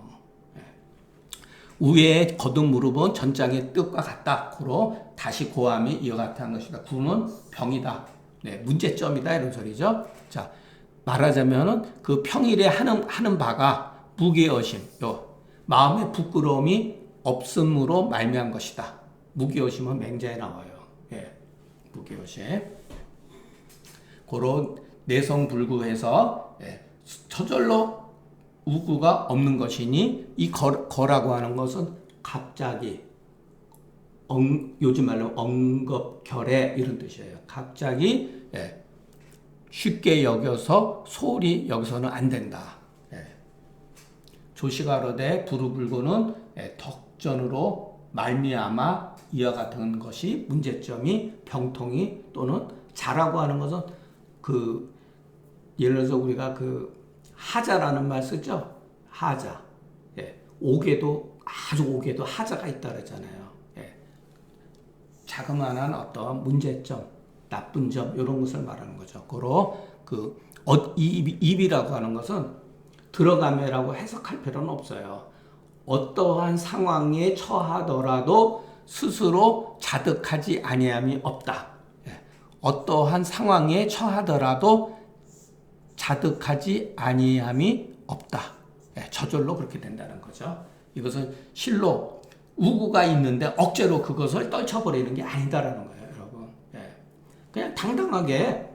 우에 거듭 무릎은 전장의 뜻과 같다. 고로 다시 고함이 이와 같이 한 것이다. 굶은 병이다. 문제점이다. 이런 소리죠. 자, 말하자면은 그 평일에 하는 바가 무기여심, 마음의 부끄러움이 없음으로 말미암은 것이다. 무기여심은 맹자에 나와요. 무기여심. 고로 내성불구해서 저절로 우구가 없는 것이니 이 거라고 하는 것은 갑자기 요즘 말로 엉겁결에 이런 뜻이에요. 갑자기 쉽게 여겨서 소홀히 여기서는 안 된다. 조시가로되 불우불고는 덕전으로 말미암아 이와 같은 것이 문제점이 병통이 또는 자라고 하는 것은 예를 들어서 우리가 하자라는 말 쓰죠. 하자. 아주 옥에도 하자가 있다 그러잖아요. 자그마한 어떤 문제점, 나쁜 점 이런 것을 말하는 거죠. 고로 입이라고 하는 것은 들어가매라고 해석할 필요는 없어요. 어떠한 상황에 처하더라도 스스로 자득하지 아니함이 없다. 어떠한 상황에 처하더라도 자득하지 아니함이 없다. 저절로 그렇게 된다는 거죠. 이것은 실로 우구가 있는데 억지로 그것을 떨쳐버리는 게 아니다라는 거예요, 여러분. 그냥 당당하게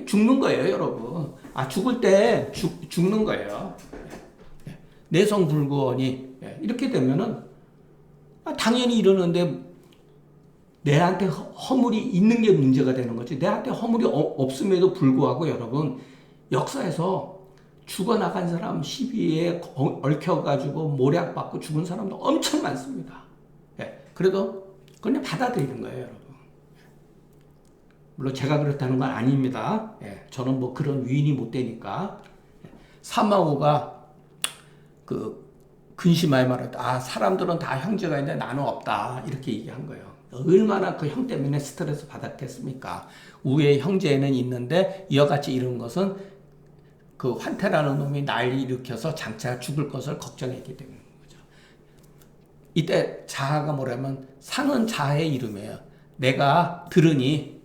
죽는 거예요, 여러분. 죽을 때 죽는 거예요. 내성불구원이 이렇게 되면은 당연히 이러는데 내한테 허물이 있는 게 문제가 되는 거지. 내한테 허물이 없음에도 불구하고 여러분 역사에서 죽어나간 사람 시비에 얽혀가지고 모략받고 죽은 사람도 엄청 많습니다. 예, 그래도 그냥 받아들이는 거예요, 여러분. 물론 제가 그렇다는 건 아닙니다. 예, 저는 뭐 그런 위인이 못 되니까. 사마오가 그 근심하에 말했다. 아, 사람들은 다 형제가 있는데 나는 없다. 이렇게 얘기한 거예요. 얼마나 그 형 때문에 스트레스 받았겠습니까? 우리의 형제는 있는데 이와 같이 이런 것은 그 환태라는 놈이 난리 일으켜서 장차 죽을 것을 걱정했기 때문인 거죠. 이때 자아가 뭐라면 사는 자아의 이름이에요. 내가 들으니,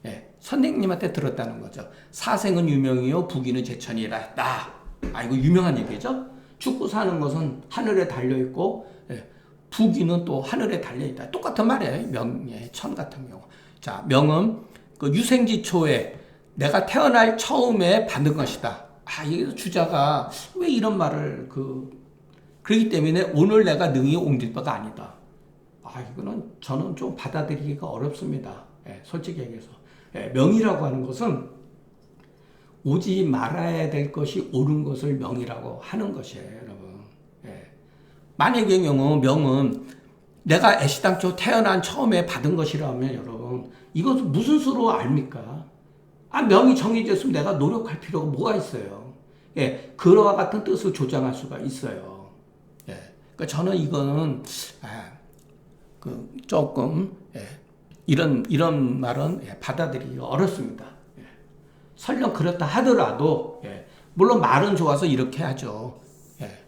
예, 선생님한테 들었다는 거죠. 사생은 유명이요 부귀는 제천이라 했다. 아, 이거 유명한 얘기죠. 죽고 사는 것은 하늘에 달려있고, 예, 부귀는 또 하늘에 달려있다. 똑같은 말이에요. 명예, 천 같은 경우. 자, 명은 그 유생지 초에 내가 태어날 처음에 받는 것이다. 아, 이 주자가 왜 이런 말을 그러기 때문에 오늘 내가 능히 옮길 바가 아니다. 아, 이거는 저는 좀 받아들이기가 어렵습니다. 예, 솔직히 얘기해서. 예, 명이라고 하는 것은 오지 말아야 될 것이 옳은 것을 명이라고 하는 것이에요, 여러분. 예. 만약의 경우 명은 내가 애시당초 태어난 처음에 받은 것이라면 여러분, 이것은 무슨 수로 압니까? 아, 명이 정해졌으면 내가 노력할 필요가 뭐가 있어요. 예, 그와 같은 뜻을 조장할 수가 있어요. 예, 그러니까 저는 이거는 조금 이런 말은 받아들이기 어렵습니다. 예, 설령 그렇다 하더라도 물론 말은 좋아서 이렇게 하죠. 예,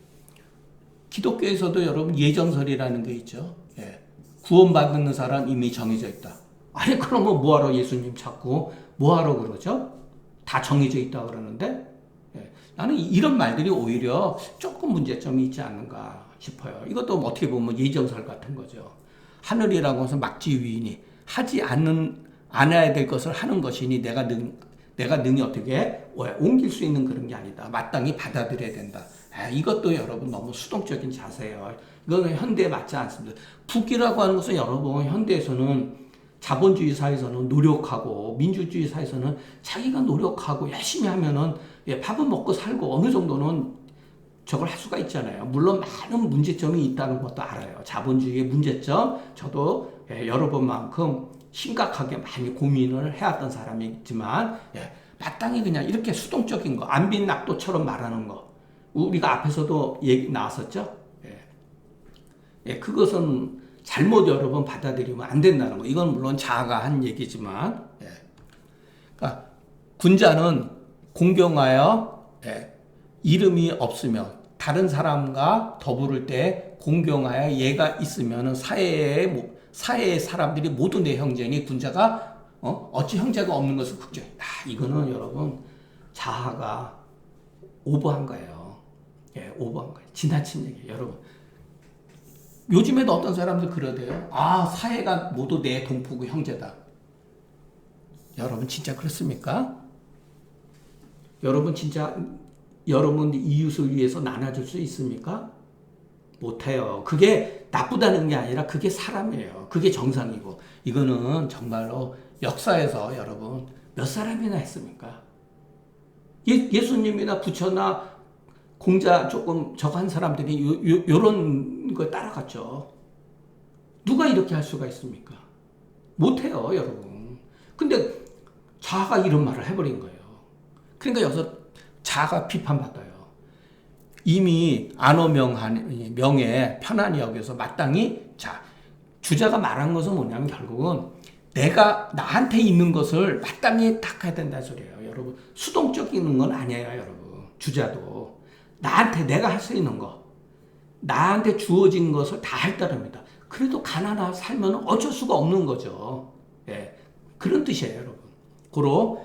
기독교에서도 여러분 예정설이라는 게 있죠. 예, 구원받는 사람 이미 정해져 있다. 아니 그러면 뭐하러 예수님 찾고 뭐하러 그러죠? 다 정해져 있다 그러는데 나는 이런 말들이 오히려 조금 문제점이 있지 않는가 싶어요. 이것도 어떻게 보면 예정설 같은 거죠. 하늘이라고 해서 막지위인이 하지 않아야 될 것을 하는 것이니 내가 능히 어떻게 옮길 수 있는 그런 게 아니다. 마땅히 받아들여야 된다. 이것도 여러분 너무 수동적인 자세예요. 이거는 현대에 맞지 않습니다. 부귀라고 하는 것은 여러분 현대에서는 자본주의 사회에서는 노력하고 민주주의 사회에서는 자기가 노력하고 열심히 하면은 밥은 먹고 살고 어느 정도는 저걸 할 수가 있잖아요. 물론 많은 문제점이 있다는 것도 알아요. 자본주의의 문제점 저도 여러 번만큼 심각하게 많이 고민을 해왔던 사람이지만 마땅히 그냥 이렇게 수동적인 거 안빈낙도처럼 말하는 거 우리가 앞에서도 얘기 나왔었죠. 그것은 잘못 여러 번 받아들이면 안 된다는 거. 이건 물론 자아가 한 얘기지만, 그러니까 군자는 공경하여 이름이 없으면 다른 사람과 더불을 때 공경하여 얘가 있으면 사회의 사람들이 모두 내 형제니 군자가 어찌 형제가 없는 것을 걱정해. 이거는 여러분 자아가 오버한 거예요. 오버한 거예요. 지나친 얘기예요, 여러분. 요즘에도 어떤 사람들 그러대요. 아, 사회가 모두 내 동포고 형제다. 여러분 진짜 그렇습니까? 여러분 진짜 여러분 이웃을 위해서 나눠줄 수 있습니까? 못해요. 그게 나쁘다는 게 아니라 그게 사람이에요. 그게 정상이고 이거는 정말로 역사에서 여러분 몇 사람이나 했습니까? 예수님이나 부처나 공자 조금 저한 사람들이 요런 걸 따라갔죠. 누가 이렇게 할 수가 있습니까? 못해요, 여러분. 근데 자아가 이런 말을 해버린 거예요. 그러니까 여기서 자아가 비판받아요. 이미 명에 편안히 여기서 마땅히 주자가 말한 것은 뭐냐면 결국은 내가 나한테 있는 것을 마땅히 닦아야 된다는 소리예요. 여러분 수동적인 건 아니에요, 여러분. 주자도 나한테 내가 할 수 있는 거 나한테 주어진 것을 다 할 따릅니다. 그래도 가난하게 살면 어쩔 수가 없는 거죠. 그런 뜻이에요, 여러분. 고로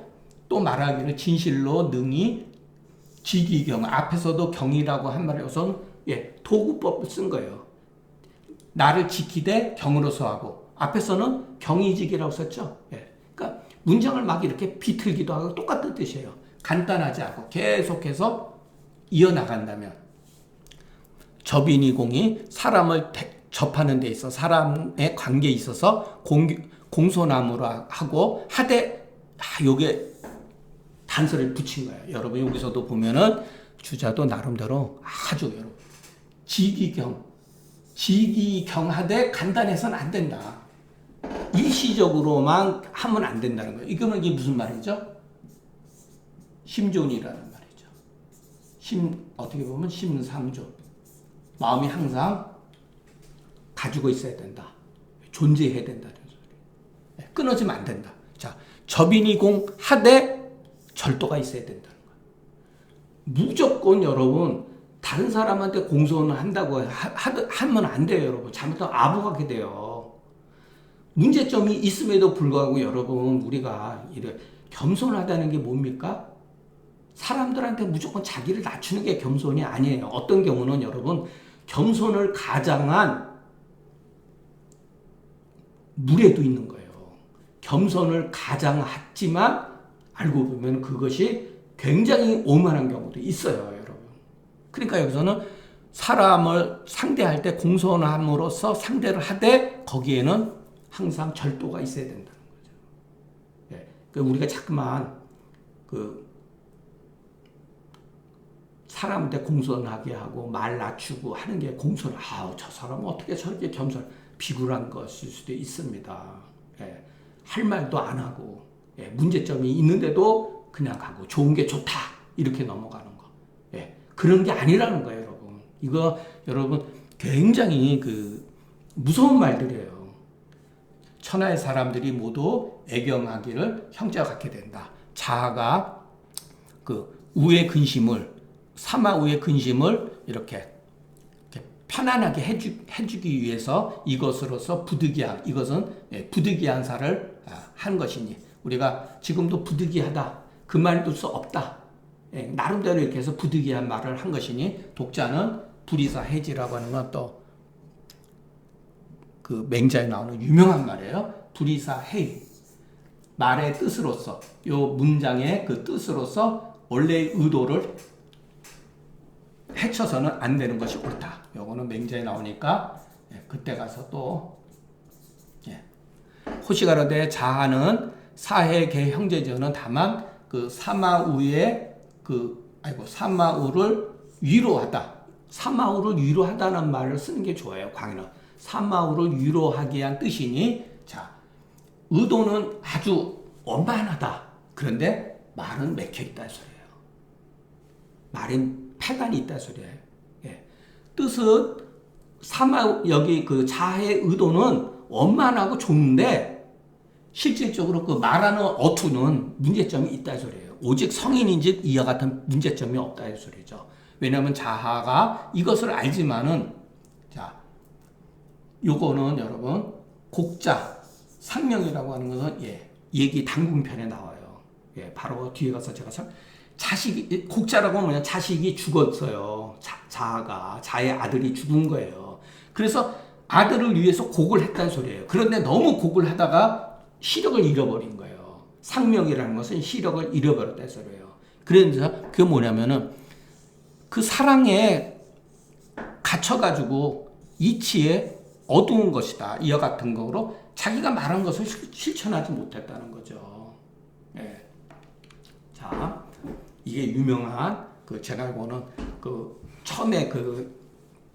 또 말하기를 진실로 능히 지기경 앞에서도 경이라고 한 말에 우선 도구법을 쓴 거예요. 나를 지키되 경으로서 하고 앞에서는 경이지기라고 썼죠. 그러니까 문장을 막 이렇게 비틀기도 하고 똑같은 뜻이에요. 간단하지 않고 계속해서 이어나간다면 접인이공이 사람을 접하는 데 있어 사람의 관계에 있어서 공소나무로 하고 하되 요게 단서를 붙인 거예요. 여러분 여기서도 보면은 주자도 나름대로 아주 여러분 지기경하되 간단해서는 안 된다. 일시적으로만 하면 안 된다는 거예요. 이거는 이게 무슨 말이죠? 심존이라는 말이죠. 어떻게 보면 심상존. 마음이 항상 가지고 있어야 된다. 존재해야 된다는 소리. 끊어지면 안 된다. 자, 접인이공 하되 절도가 있어야 된다는 거예요. 무조건 여러분 다른 사람한테 공손을 한다고 하면 안 돼요, 여러분. 잘못하면 아부하게 돼요. 문제점이 있음에도 불구하고 여러분 우리가 이래 겸손하다는 게 뭡니까? 사람들한테 무조건 자기를 낮추는 게 겸손이 아니에요. 어떤 경우는 여러분 겸손을 가장한 무례도 있는 거예요. 겸손을 가장했지만 알고 보면 그것이 굉장히 오만한 경우도 있어요, 여러분. 그러니까 여기서는 사람을 상대할 때 공손함으로써 상대를 하되 거기에는 항상 절도가 있어야 된다는 거죠. 예. 그러니까 우리가 자꾸만 사람한테 공손하게 하고 말 낮추고 하는 게 공손. 저 사람은 어떻게 저렇게 겸손? 비굴한 것일 수도 있습니다. 예. 할 말도 안 하고 문제점이 있는데도 그냥 가고 좋은 게 좋다 이렇게 넘어가는 거. 예. 그런 게 아니라는 거예요, 여러분. 이거 여러분 굉장히 무서운 말들이에요. 천하의 사람들이 모두 애경하기를 형제와 같게 된다. 자아가 우의 근심을 사마우의 근심을 이렇게 편안하게 해주기 위해서 이것으로서 이것은 부득이한사를 한 것이니 우리가 지금도 부득이하다 그 말도 수 없다. 나름대로 이렇게 해서 부득이한 말을 한 것이니 독자는 불이사해지라고 하는 건 또 맹자에 나오는 유명한 말이에요. 불이사해 말의 뜻으로서 요 문장의 그 뜻으로서 원래의 의도를 해쳐서는 안 되는 것이 옳다. 요거는 맹자에 나오니까 그때 가서 또 호시가로되 자하는 사해계 형제전은 다만 사마우의 사마우를 위로하다. 사마우를 위로하다는 말을 쓰는 게 좋아요. 광인은 사마우를 위로하기 위한 뜻이니 자 의도는 아주 원만하다. 그런데 말은 맥혀 있다 소리예요. 말은 폐단이 있다 소리예요. 뜻은 여기 자의 의도는 원만하고 좋은데 실질적으로 말하는 어투는 문제점이 있다 소리예요. 오직 성인인즉 이와 같은 문제점이 없다 소리죠. 왜냐하면 자하가 이것을 알지만은 요거는 여러분 곡자 상명이라고 하는 것은 얘기 당분편에 나와요. 바로 뒤에 가서 제가 곡자라고 하면 자식이 죽었어요. 자의 아들이 죽은 거예요. 그래서 아들을 위해서 곡을 했다는 소리예요. 그런데 너무 곡을 하다가 시력을 잃어버린 거예요. 상명이라는 것은 시력을 잃어버렸다는 소리예요. 그래서 그게 뭐냐면은 그 사랑에 갇혀가지고 이치에 어두운 것이다. 이와 같은 거로 자기가 말한 것을 실천하지 못했다는 거죠. 자, 이게 유명한 제가 알고는 처음에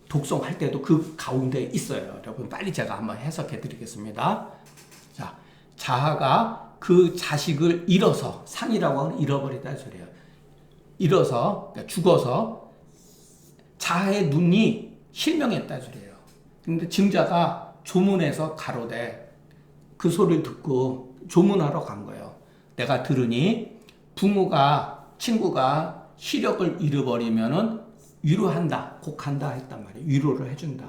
독송할 때도 그 가운데 있어요. 여러분 빨리 제가 한번 해석해 드리겠습니다. 자, 자아가 그 자식을 잃어서 상이라고 하는 잃어버리다는 소리예요. 잃어서 그러니까 죽어서 자아의 눈이 실명했다는 소리예요. 근데 증자가 조문해서 가로되 그 소리를 듣고 조문하러 간 거예요. 내가 들으니 부모가 친구가 시력을 잃어버리면은 위로한다, 곡한다 했단 말이에요. 위로를 해준다.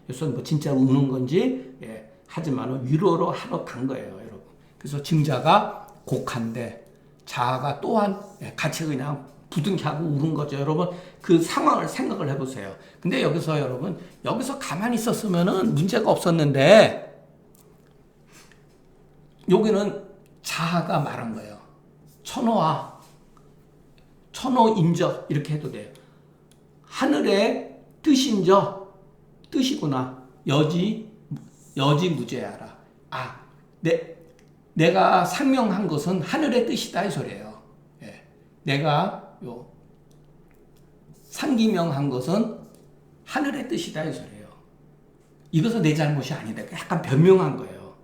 그래서 뭐 진짜 우는 건지 하지만 위로로 하러 간 거예요, 여러분. 그래서 증자가 곡한데 자아가 또한 같이 그냥 부둥켜하고 우는 거죠, 여러분. 그 상황을 생각을 해보세요. 근데 여기서 가만히 있었으면은 문제가 없었는데 여기는 자아가 말한 거예요. 천호인저 이렇게 해도 돼요. 하늘의 뜻인저 뜻이구나. 여지무죄하라. 내가 상명한 것은 하늘의 뜻이다 이 소리예요. 내가 요 상기명한 것은 하늘의 뜻이다 이 소리예요. 이것은 내 잘못이 아니다. 약간 변명한 거예요.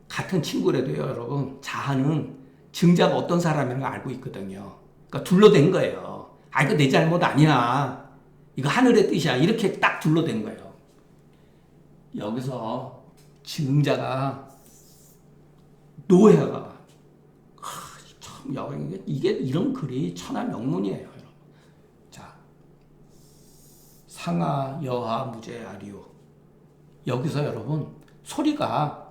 같은 친구라도요, 여러분, 자아는 증자가 어떤 사람인가 알고 있거든요. 그러니까 둘러댄 거예요. 아, 이거 내 잘못 아니야. 이거 하늘의 뜻이야. 이렇게 딱 둘러댄 거예요. 여기서 증자가 노예가 참 이게 이런 글이 천하 명문이에요, 여러분. 자, 상하 여하 무제아리요. 여기서 여러분 소리가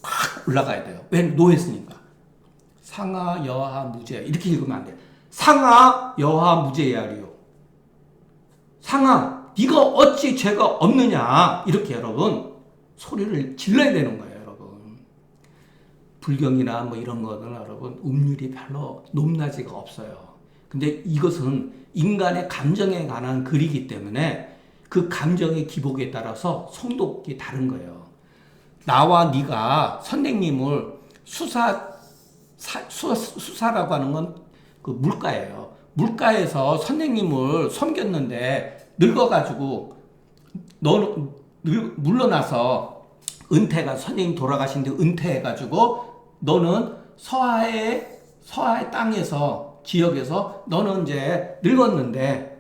팍 올라가야 돼요. 왜? 노했으니까. 상하 여하 무제 이렇게 읽으면 안 돼요. 상하 여하 무제아리요. 상하, 네가 어찌 죄가 없느냐, 이렇게 여러분 소리를 질러야 되는 거예요, 여러분. 불경이나 뭐 이런 거는 여러분 음률이 별로 높낮이가 없어요. 근데 이것은 인간의 감정에 관한 글이기 때문에 그 감정의 기복에 따라서 성독이 다른 거예요. 나와 네가 선생님을 수사라고 하는 건 그 물가예요. 물가에서 선생님을 섬겼는데 늙어가지고 너는 물러나서 은퇴가 선생님 돌아가신데 은퇴해가지고 너는 서하의 땅에서 지역에서 너는 이제 늙었는데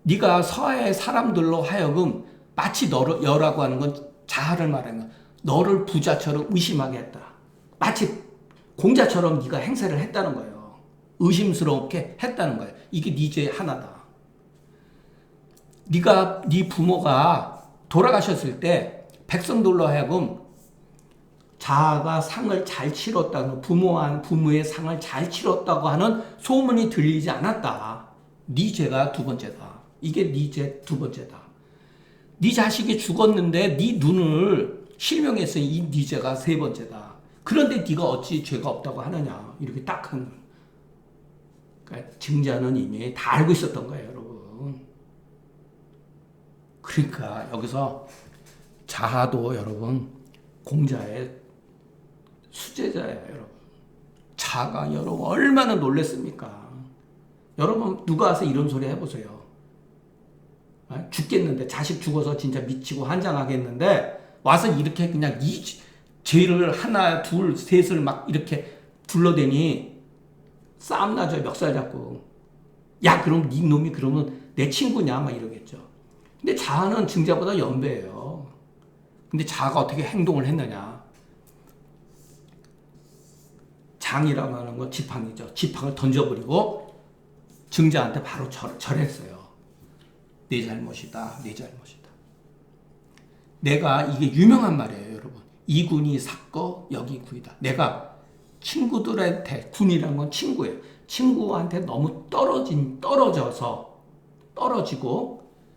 네가 서하의 사람들로 하여금 마치 여라고 하는 건 자아를 말하는 거야. 너를 부자처럼 의심하게 했다. 마치 공자처럼 네가 행세를 했다는 거예요. 의심스럽게 했다는 거예요. 이게 네 죄 하나다. 네 부모가 돌아가셨을 때 백성들로 하여금 자아가 상을 잘 치렀다는 부모의 상을 잘 치렀다고 하는 소문이 들리지 않았다. 네 죄가 두 번째다. 이게 네 죄 두 번째다. 네 자식이 죽었는데 네 눈을 실명했으니 이 네 죄가 세 번째다. 그런데 네가 어찌 죄가 없다고 하느냐. 이렇게 딱 한 거예요. 그러니까 증자는 이미 다 알고 있었던 거예요, 여러분. 그러니까 여기서 자아도 여러분 공자의 수제자예요, 여러분. 자아가 여러분 얼마나 놀랬습니까? 여러분 누가 와서 이런 소리 해보세요. 죽겠는데 자식 죽어서 진짜 미치고 환장하겠는데 와서 이렇게 그냥 이 죄를 하나 둘 셋을 막 이렇게 둘러대니 싸움 나죠. 멱살 잡고. 야, 그럼 네 놈이 그러면 내 친구냐 막 이러겠죠. 근데 자아는 증자보다 연배예요. 근데 자아가 어떻게 행동을 했느냐. 장이라고 하는 건 지팡이죠. 지팡을 던져버리고 증자한테 바로 절했어요. 내 잘못이다. 내 잘못이다. 내가 이게 유명한 말이에요, 여러분. 이군이 삭거 여기 구이다. 내가 친구들한테 군이라는 건 친구예요. 친구한테 너무 떨어지고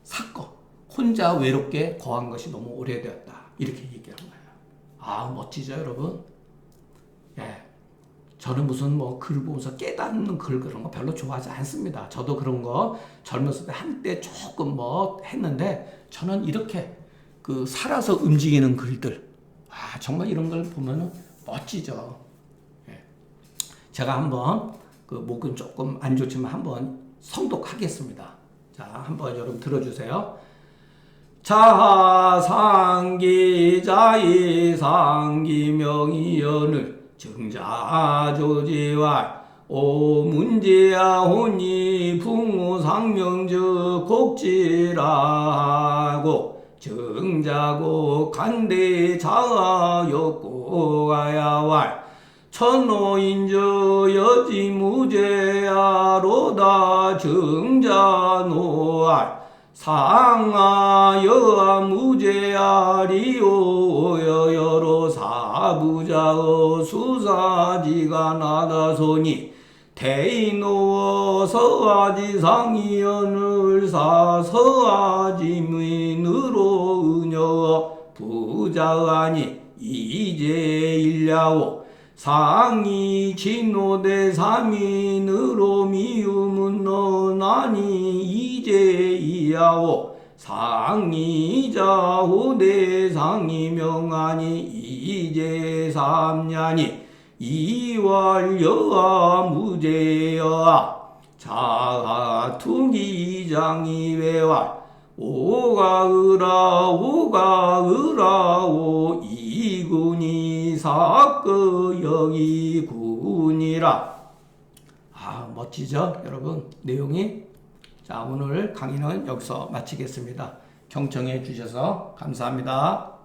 삭거 혼자 외롭게 거한 것이 너무 오래되었다. 이렇게 얘기한 거예요. 아, 멋지죠, 여러분? 예. 저는 무슨 뭐 글 보면서 깨닫는 글 그런 거 별로 좋아하지 않습니다. 저도 그런 거 젊었을 때 한때 조금 뭐 했는데 저는 이렇게 그 살아서 움직이는 글들, 아, 정말 이런 걸 보면은 멋지죠. 예. 제가 한번 그 목은 조금 안 좋지만 한번 성독하겠습니다. 자, 한번 여러분 들어주세요. 자상기 자이상기명이연을 증자조지왈 오문제야 혼이 풍우상명저 곡지라고 증자고 간대 자아였고가야왈 천노인저 여지무제야로다 증자노알 상하 여하 무제야리요 여여로 사부자의 수사지가 나다소니 대인노어 서하지상이연을 사서하지민으로 은여 부자하니 이제일야오 상이 진노대 삼인으로 미움은 너나니 이제이야오 상이자호 대상이 명하니 이제 삼냐니 이왈여아 무제여 자투기장이 외왈 오가으라오 이군이 사끄 여기군이라. 멋지죠 여러분 내용이. 자, 오늘 강의는 여기서 마치겠습니다. 경청해 주셔서 감사합니다.